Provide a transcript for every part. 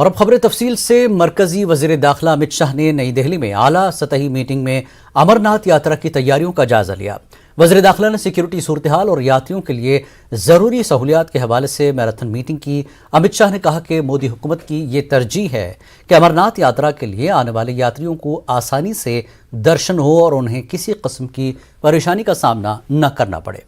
और अब खबरें तफसील से। मरकजी वजीर दाखिला अमित शाह ने नई दिल्ली में आला सतही मीटिंग में अमरनाथ यात्रा की तैयारियों का जायजा लिया। वजीर दाखिला ने सिक्योरिटी सूरत हाल और यात्रियों के लिए जरूरी सहूलियात के हवाले से मैराथन मीटिंग की। अमित शाह ने कहा कि मोदी हुकूमत की ये तरजीह है कि अमरनाथ यात्रा के लिए आने वाले यात्रियों को आसानी से दर्शन हो और उन्हें किसी किस्म की परेशानी का सामना न करना पड़े।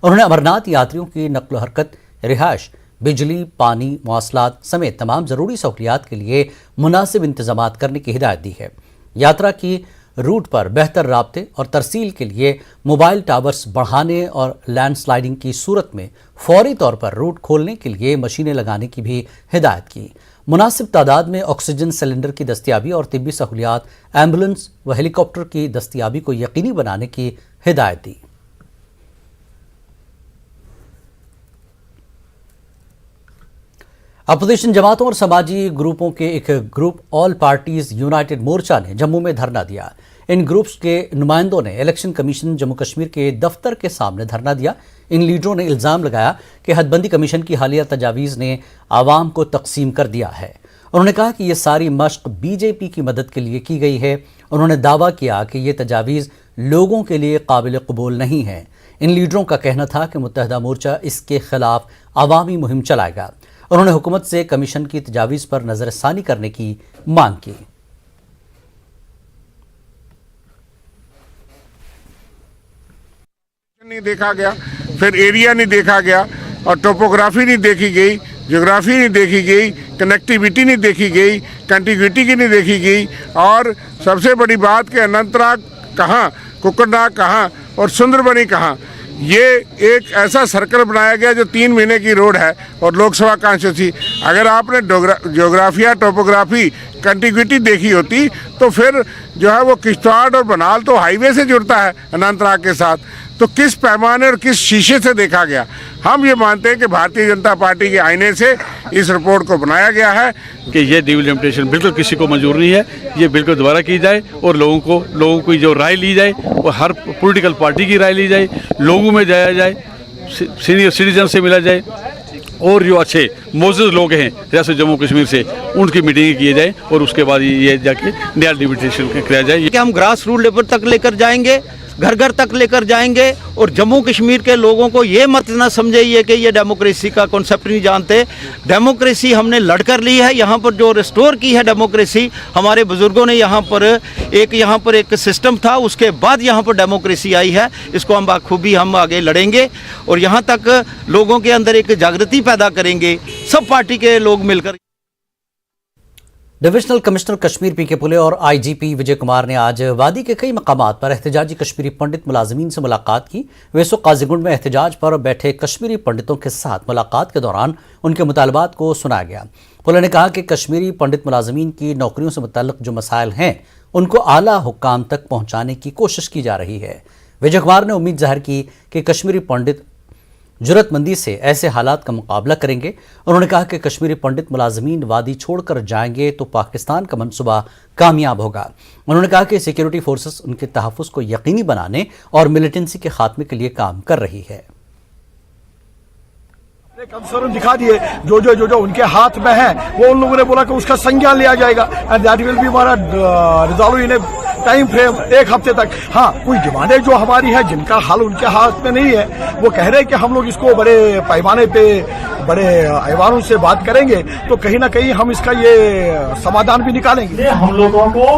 उन्होंने अमरनाथ यात्रियों की नक्ल हरकत, रिहाइश, बिजली, पानी, मवासलात समेत तमाम ज़रूरी सहूलियात के लिए मुनासिब इंतजामात करने की हिदायत दी है। यात्रा की रूट पर बेहतर राब्ते और तरसील के लिए मोबाइल टावर्स बढ़ाने और लैंडस्लाइडिंग की सूरत में फौरी तौर पर रूट खोलने के लिए मशीनें लगाने की भी हिदायत की। मुनासिब तादाद में ऑक्सीजन सिलेंडर की दस्तियाबी और तिब्बी सहूलियात, एम्बुलेंस व हेलीकॉप्टर की दस्तियाबी को यकीनी बनाने की हिदायत दी। अपोजिशन जमातों और समाजी ग्रुपों के एक ग्रुप ऑल पार्टीज यूनाइटेड मोर्चा ने जम्मू में धरना दिया। इन ग्रुप्स के नुमाइंदों ने इलेक्शन कमीशन जम्मू कश्मीर के दफ्तर के सामने धरना दिया। इन लीडरों ने इल्जाम लगाया कि हदबंदी कमीशन की हालिया तजावीज़ ने आवाम को तकसीम कर दिया है। उन्होंने कहा कि यह सारी मश्क बीजेपी की मदद के लिए की गई है। उन्होंने दावा किया कि ये तजावीज़ लोगों के लिए काबिल कबूल नहीं है। इन लीडरों का कहना था कि मुत्तहदा मोर्चा इसके खिलाफ अवामी मुहिम चलाएगा। उन्होंने हुकूमत से कमीशन की तजावीज़ पर नजरसानी करने की मांग की। नहीं देखा गया, फिर एरिया नहीं देखा गया और टोपोग्राफी नहीं देखी गई, ज्योग्राफी नहीं देखी गई, कनेक्टिविटी नहीं देखी गई, कंटिन्यूटी की नहीं देखी गई और सबसे बड़ी बात कि अनंतनाग कहाँ, कुकरनाग कहाँ और सुंदरबनी कहाँ। ये एक ऐसा सर्कल बनाया गया जो 3 महीने की रोड है और लोकसभा कॉन्स्टिट्यूंसी। अगर आपने ज्योग्राफिया, टोपोग्राफी, कंटिन्यूटी देखी होती तो फिर जो है वो किश्तवाड़ और बनाल तो हाईवे से जुड़ता है अनंतनाग के साथ, तो किस पैमाने और किस शीशे से देखा गया। हम ये मानते हैं कि भारतीय जनता पार्टी के आईने से इस रिपोर्ट को बनाया गया है कि ये डिलिमिटेशन बिल्कुल किसी को मंजूर नहीं है। ये बिल्कुल दोबारा की जाए और लोगों की जो राय ली जाए वो हर पॉलिटिकल पार्टी की राय ली जाए, लोगों में जाया जाए, सीनियर सिटीजन से मिला जाए और जो अच्छे मोजूद लोग हैं जैसे जम्मू कश्मीर से उनकी मीटिंग किए जाए और उसके बाद ये जाके नया डिलिमिटेशन किया जाए। कि हम ग्रास रूट लेवल तक लेकर जाएंगे, घर घर तक लेकर जाएंगे और जम्मू कश्मीर के लोगों को ये मत ना समझिए कि ये डेमोक्रेसी का कॉन्सेप्ट नहीं जानते। डेमोक्रेसी हमने लड़कर ली है। यहाँ पर जो रिस्टोर की है डेमोक्रेसी, हमारे बुजुर्गों ने यहाँ पर एक सिस्टम था, उसके बाद यहाँ पर डेमोक्रेसी आई है। इसको हम बाखूबी हम आगे लड़ेंगे और यहाँ तक लोगों के अंदर एक जागृति पैदा करेंगे, सब पार्टी के लोग मिलकर। डिविजनल कमिश्नर कश्मीर पी के पुले और आईजीपी विजय कुमार ने आज वादी के कई मकामात पर एहतजाजी कश्मीरी पंडित मुलाजिमीन से मुलाकात की। वे काजीगुंड में एहतजाज पर बैठे कश्मीरी पंडितों के साथ मुलाकात के दौरान उनके मुतालबात को सुनाया गया। पुले ने कहा कि कश्मीरी पंडित मुलाजिमीन की नौकरियों से मुतल्लिक जो मसाइल हैं उनको आला हुक्काम तक पहुँचाने की कोशिश की जा रही है। विजय कुमार ने उम्मीद जाहिर की कि कश्मीरी पंडित जुर्रतमंदी से ऐसे हालात का मुकाबला करेंगे। उन्होंने कहा कि कश्मीरी पंडित मुलाजिमीन वादी छोड़कर जाएंगे तो पाकिस्तान का मनसूबा कामयाब होगा। उन्होंने कहा कि सिक्योरिटी फोर्सेस उनके तहफ़्फ़ुज़ को यकीनी बनाने और मिलिटेंसी के खात्मे के लिए काम कर रही है। कंसर्न दिखा दिए, जो उनके हाथ में है वो उन लोगों ने बोला कि उसका संज्ञान लिया जाएगा एंड दैट विल बी हमारा रिजॉल्व इन टाइम फ्रेम 1 हफ्ते तक। हाँ, कोई डिमांडें जो हमारी है जिनका हल उनके हाथ में नहीं है, वो कह रहे हैं कि हम लोग इसको बड़े पैमाने पे बड़े ऐवानों से बात करेंगे तो कहीं ना कहीं हम इसका ये समाधान भी निकालेंगे। हम लोगों को,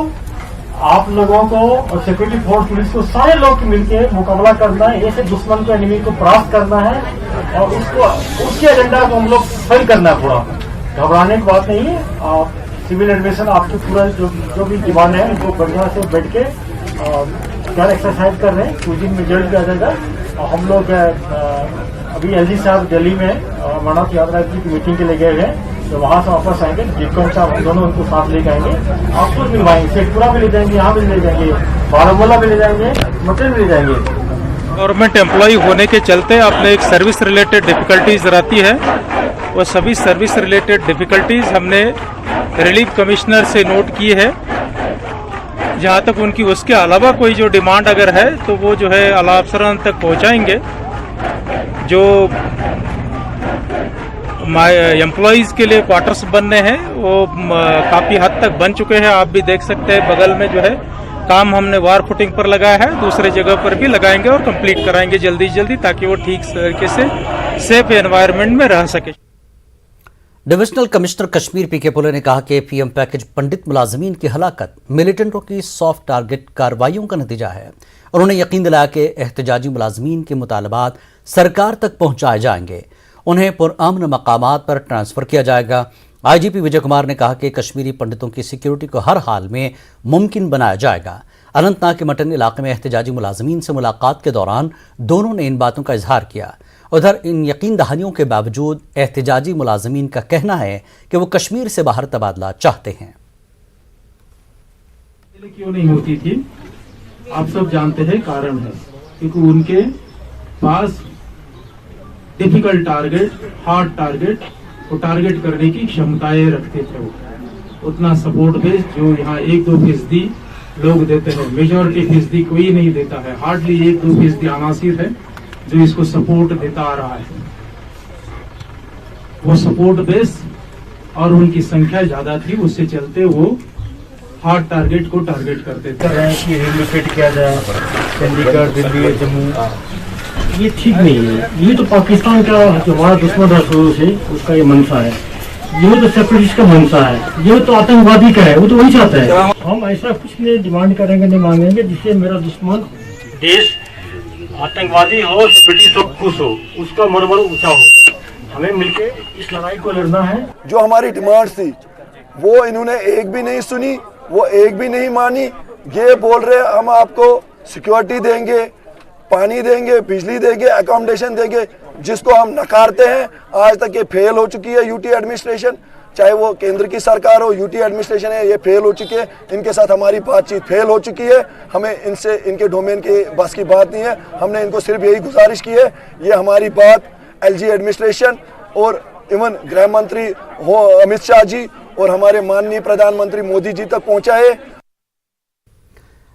आप लोगों को और सिक्योरिटी फोर्स, पुलिस को, सारे लोग मिलकर मुकाबला करना है। ऐसे दुश्मन को, एनिमी को परास्त करना है और उसके एजेंडा को हम लोग फैल करना है। थोड़ा घबराने की बात नहीं है। आप सिविल एडमिशन आपके पूरा जो भी डिमांड है उनको बढ़िया से बैठ के क्या एक्सरसाइज कर रहे हैं। 2 दिन में जल्द आ जाएगा। हम लोग अभी एलजी साहब दिल्ली में अमरनाथ यात्रा की मीटिंग के लिए गए हैं, तो वहां से वापस आएंगे। जितकौन साहब हम दोनों उनको साथ लेके आएंगे, आपको मिलवाएंगे, शेखपुरा भी ले जाएंगे, यहाँ भी ले जाएंगे, बारामूला भी ले जाएंगे, मटन भी ले जाएंगे। गवर्नमेंट एम्प्लॉय होने के चलते आपने एक सर्विस रिलेटेड डिफिकल्टीज रहती है, वो सभी सर्विस रिलेटेड डिफिकल्टीज हमने रिलीफ कमिश्नर से नोट की है। जहाँ तक उनकी उसके अलावा कोई जो डिमांड अगर है तो वो जो है आला अफसरान तक पहुँचाएंगे। जो एम्प्लॉयज़ के लिए क्वार्टर्स बनने हैं, वो काफ़ी हद तक बन चुके हैं। आप भी देख सकते हैं बगल में जो है काम हमने वार फुटिंग पर लगाया है, दूसरे जगह पर भी लगाएंगे और कंप्लीट कराएंगे जल्दी जल्दी, ताकि वो ठीक तरीके से सेफ एनवायरनमेंट में रह सके। डिविजनल कमिश्नर कश्मीर पीके पुले ने कहा कि पीएम पैकेज पंडित मुलाजमीन की हलाकत मिलिटेंटों की सॉफ्ट टारगेट कार्रवाइयों का नतीजा है। उन्होंने यकीन दिलाया कि एहतजाजी मुलाजमीन के मुतालबात सरकार तक पहुंचाए जाएंगे, उन्हें पुरअमन मकामात पर ट्रांसफर किया जाएगा। आईजीपी विजय कुमार ने कहा कि कश्मीरी पंडितों की सिक्योरिटी को हर हाल में मुमकिन बनाया जाएगा। अनंतनाग के मटन इलाके में एहतजाजी मुलाजमीन से मुलाकात के दौरान दोनों ने इन बातों का इजहार किया। उधर इन यकीन दहानियों के बावजूद एहतजाजी मुलाजमीन का कहना है कि वो कश्मीर से बाहर तबादला चाहते हैं। क्यों नहीं होती थी आप सब जानते हैं, कारण है क्योंकि उनके पास डिफिकल्ट टारगेट, हार्ड टारगेट को टारगेट करने की क्षमताएं रखते थे। वो उतना सपोर्ट बेस जो यहाँ 1-2% लोग देते हैं, मेजॉरिटी फीसदी कोई नहीं देता है। हार्डली 1-2% अनासिर है जो इसको सपोर्ट देता आ रहा है। वो सपोर्ट बेस और उनकी संख्या ज्यादा थी, उससे चलते वो हार्ड टारगेट को टारगेट करते थे। कि रिलोकेट किया जाए चंडीगढ़, दिल्ली, जम्मू, ये ठीक नहीं है। ये तो पाकिस्तान का जो हमारा दुश्मन है शुरू से, उसका ये मंशा है। ये तो सेपरेटिस्ट का मंशा है, ये तो आतंकवादी का है, वो तो वही चाहता है। हम ऐसा कुछ नहीं डिमांड करेंगे, नहीं मांगेंगे जिससे मेरा दुश्मन देश आतंकवादी हो, सेपरेटिस्ट हो, खुश हो, उसका मनोबल ऊंचा हो। हमें मिलके इस लड़ाई को लड़ना है। जो हमारी डिमांड थी वो इन्होंने एक भी नहीं सुनी, वो एक भी नहीं मानी। ये बोल रहे हम आपको सिक्योरिटी देंगे, पानी देंगे, बिजली देंगे, अकोमोडेशन देंगे, जिसको हम नकारते हैं। आज तक ये फेल हो चुकी है यूटी एडमिनिस्ट्रेशन, चाहे वो केंद्र की सरकार हो, यूटी एडमिनिस्ट्रेशन है, ये फेल हो चुकी है। इनके साथ हमारी बातचीत फेल हो चुकी है। हमें इनसे इनके डोमेन के बस की बात नहीं है। हमने इनको सिर्फ यही गुजारिश की है, ये हमारी बात एलजी एडमिनिस्ट्रेशन और इवन गृह मंत्री हो अमित शाह जी और हमारे माननीय प्रधानमंत्री मोदी जी तक पहुंचाए।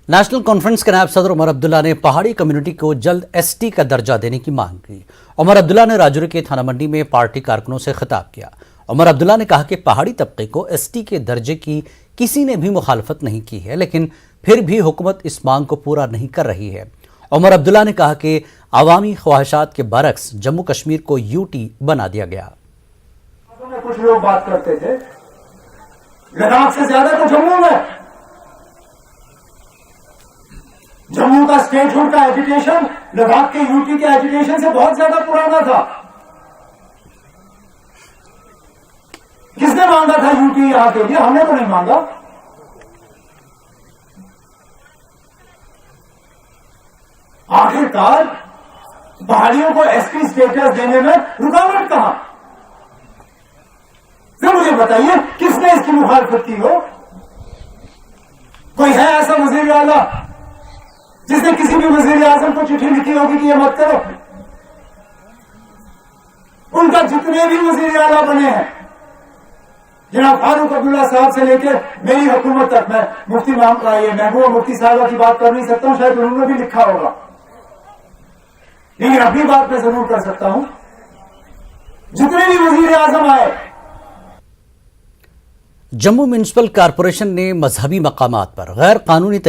नेशनल कॉन्फ्रेंस के नायब सदर उमर अब्दुल्ला ने पहाड़ी कम्युनिटी को जल्द एसटी का दर्जा देने की मांग की। उमर अब्दुल्ला ने राजौरी के थाना मंडी में पार्टी कारकुनों से खिताब किया। उमर अब्दुल्ला ने कहा कि पहाड़ी तबके को एसटी के दर्जे की किसी ने भी मुखालफत नहीं की है, लेकिन फिर भी हुकूमत इस मांग को पूरा नहीं कर रही है। उमर अब्दुल्ला ने कहा कि अवामी ख्वाहिशात के बरक्स जम्मू कश्मीर को यूटी बना दिया गया। कुछ लोग बात करते थे लद्दाख से ज्यादा तो जम्मू में, जम्मू का स्टेटहुड का एजुकेशन लद्दाख के यूटी के एजुकेशन से बहुत ज्यादा पुराना था। किसने मांगा था यूटी यहां के लिए? हमने तो नहीं मांगा। आखिरकार पहाड़ियों को एसपी स्टेटस देने में रुकावट कहां? फिर मुझे बताइए किसने इसकी मुखालफत की हो? कोई है ऐसा वजीर आला जिसने किसी भी वजीर आजम को चिट्ठी लिखी होगी कि ये मत करो? उनका जितने भी वजीर आला बने हैं, जनाब फारूक अब्दुल्ला साहब से लेकर मेरी हुकूमत तक, मैं मुफ्ती महबूबा मुफ्ती साहबा की बात कर नहीं सकता हूं, शायद उन्होंने भी लिखा होगा, लेकिन अपनी बात मैं जरूर कर सकता हूं। जितने भी वजीर आजम आए, जम्मू म्युनिसिपल कॉरपोरेशन ने मजहबी मकामात पर गैर कानूनी